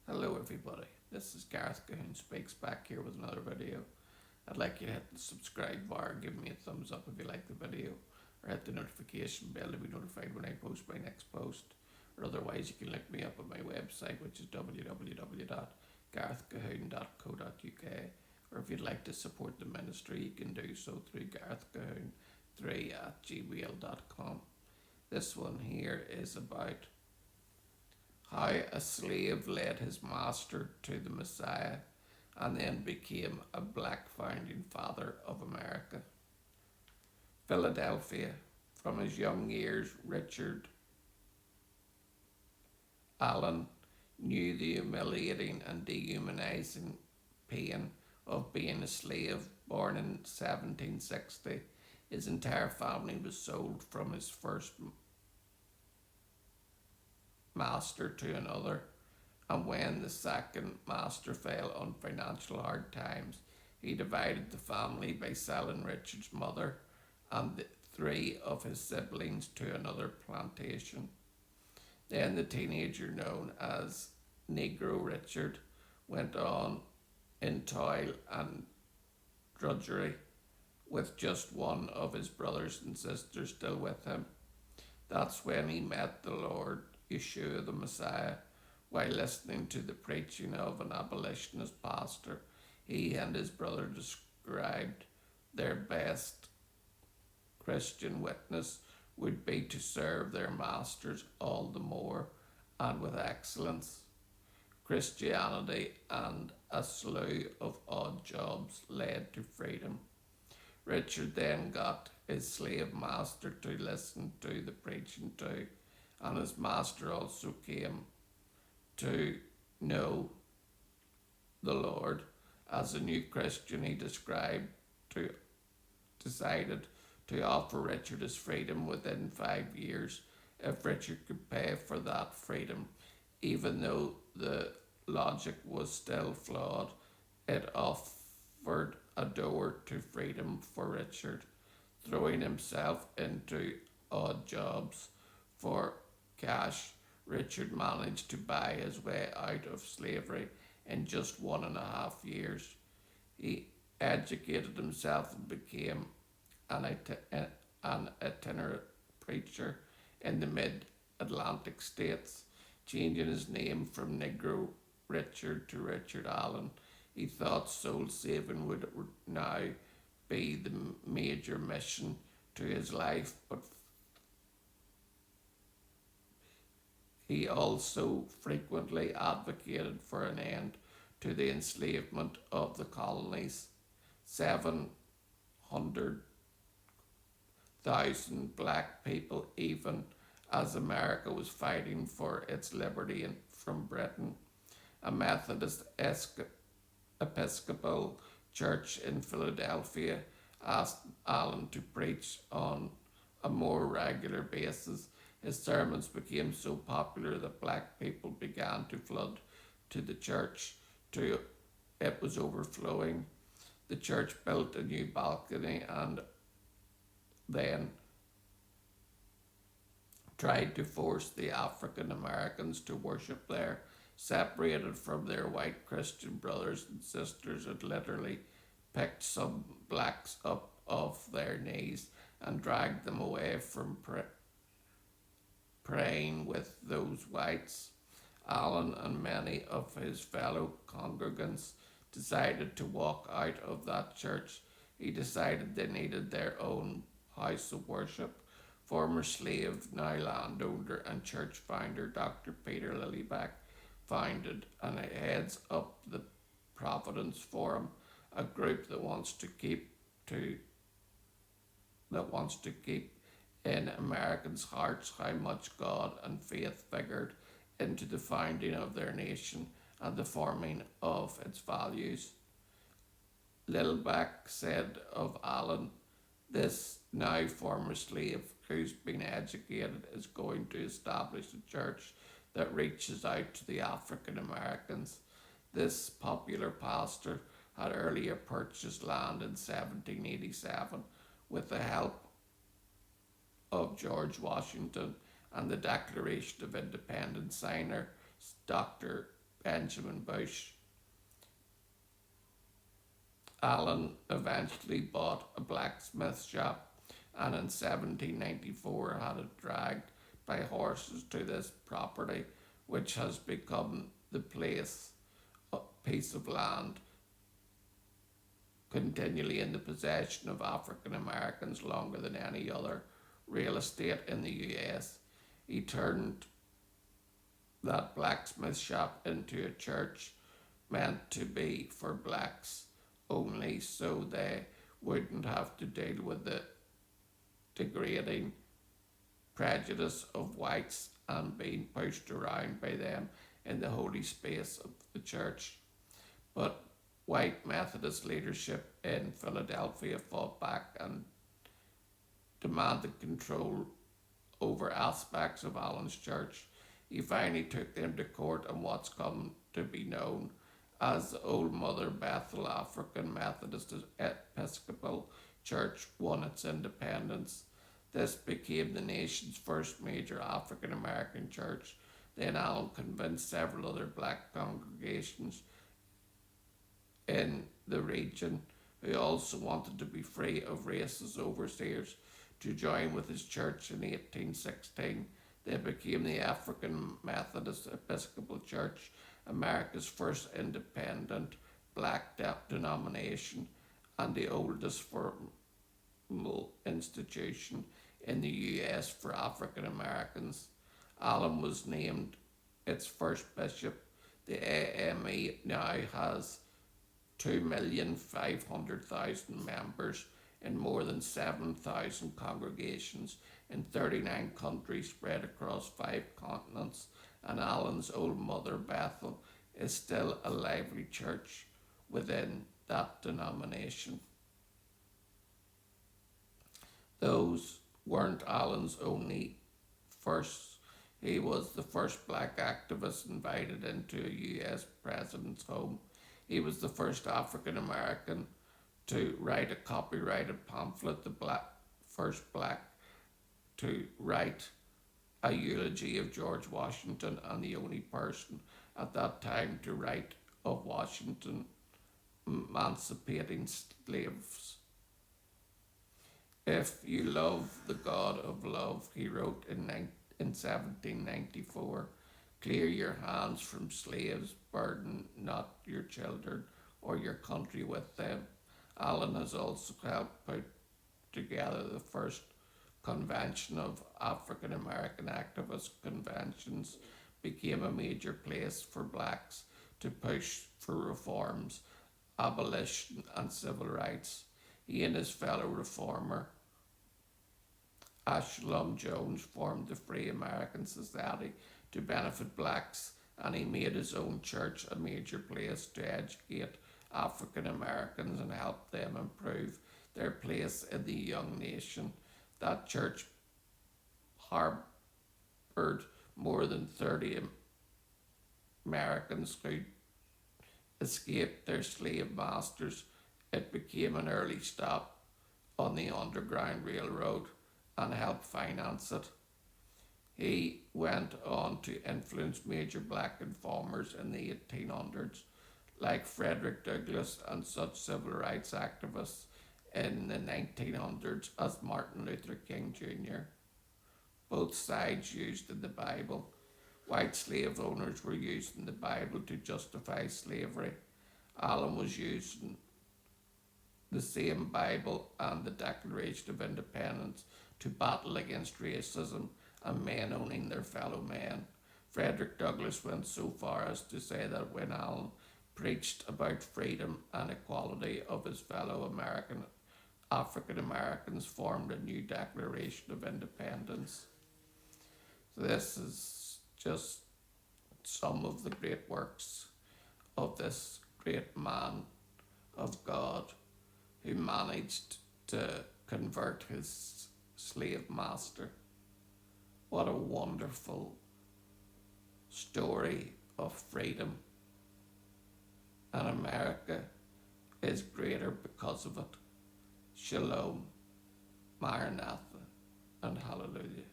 Hello everybody, this is Gareth Cahoon Speaks back here with another video. I'd like you to hit the subscribe bar, give me a thumbs up if you like the video, or hit the notification bell to be notified when I post my next post. Or otherwise you can look me up at my website, which is www.garethcahoon.co.uk. Or if you'd like to support the ministry, you can do so through garethcahoon3@gmail.com. This one here is about how a slave led his master to the Messiah and then became a black founding father of America. Philadelphia. From his young years, Richard Allen knew the humiliating and dehumanizing pain of being a slave. Born in 1760, his entire family was sold from his first master to another, and when the second master fell on financial hard times, he divided the family by selling Richard's mother and three of his siblings to another plantation. Then the teenager known as Negro Richard went on in toil and drudgery, with just one of his brothers and sisters still with him. That's when he met the Lord Yeshua the Messiah while listening to the preaching of an abolitionist pastor. He and his brother described their best Christian witness would be to serve their masters all the more and with excellence. Christianity and a slew of odd jobs led to freedom. Richard then got his slave master to listen to the preaching too, and his master also came to know the Lord. As a new Christian, he decided to offer Richard his freedom within 5 years if Richard could pay for that freedom. Even though the logic was still flawed, it offered a door to freedom for Richard. Throwing himself into odd jobs for cash, Richard managed to buy his way out of slavery in just 1.5 years. He educated himself and became an itinerant preacher in the mid-Atlantic states, changing his name from Negro Richard to Richard Allen. He thought soul saving would now be the major mission to his life, but he also frequently advocated for an end to the enslavement of the colonies. 700,000 black people, even as America was fighting for its liberty from Britain. A Methodist Episcopal church in Philadelphia asked Allen to preach on a more regular basis. His sermons became so popular that black people began to flood to the church till it was overflowing. The church built a new balcony and then tried to force the African Americans to worship there. Separated from their white Christian brothers and sisters, it literally picked some blacks up off their knees and dragged them away from praying with those whites. Allen and many of his fellow congregants decided to walk out of that church. He decided they needed their own house of worship. Former slave, now landowner and church founder Dr. Peter Lillyback founded and heads up the Providence Forum, a group that wants to keep in Americans' hearts how much God and faith figured into the founding of their nation and the forming of its values. Lilback said of Allen, this now former slave who's been educated is going to establish a church that reaches out to the African Americans. This popular pastor had earlier purchased land in 1787 with the help of George Washington and the Declaration of Independence signer Dr. Benjamin Bush. Allen eventually bought a blacksmith shop and in 1794 had it dragged by horses to this property, which has become the piece of land continually in the possession of African Americans longer than any other real estate in the US. He turned that blacksmith shop into a church meant to be for blacks only, so they wouldn't have to deal with the degrading prejudice of whites and being pushed around by them in the holy space of the church. But white Methodist leadership in Philadelphia fought back and demanded control over aspects of Allen's church. He finally took them to court in what's come to be known as the Old Mother Bethel African Methodist Episcopal Church won its independence. This became the nation's first major African American church. Then Allen convinced several other black congregations in the region, who also wanted to be free of racist overseers, to join with his church in 1816. They became the African Methodist Episcopal Church, America's first independent black denomination and the oldest formal institution in the US for African Americans. Allen was named its first bishop. The AME now has 2,500,000 members in more than 7,000 congregations in 39 countries spread across 5 continents, and Allen's Old Mother Bethel is still a lively church within that denomination. Those weren't Allen's only firsts. He was the first black activist invited into a US president's home. He was the first African American to write a copyrighted pamphlet, first black to write a eulogy of George Washington, and the only person at that time to write of Washington emancipating slaves. If you love the God of love, he wrote in 1794, clear your hands from slaves, burden not your children or your country with them. Allen has also helped put together the first convention of African American activist conventions, became a major place for blacks to push for reforms, abolition and civil rights. He and his fellow reformer Ashlum Jones formed the Free American Society to benefit blacks, and he made his own church a major place to educate African Americans and help them improve their place in the young nation. That church harbored more than 30 Americans who escaped their slave masters. It became an early stop on the Underground Railroad and helped finance it. He went on to influence major black informers in the 1800s, like Frederick Douglass, and such civil rights activists in the 1900s as Martin Luther King Jr. Both sides used in the Bible. White slave owners were using the Bible to justify slavery. Allen was using the same Bible and the Declaration of Independence to battle against racism and men owning their fellow men. Frederick Douglass went so far as to say that when Allen preached about freedom and equality of his fellow African Americans, formed a new Declaration of Independence. This is just some of the great works of this great man of God who managed to convert his slave master. What a wonderful story of freedom. And America is greater because of it. Shalom, Maranatha, and hallelujah.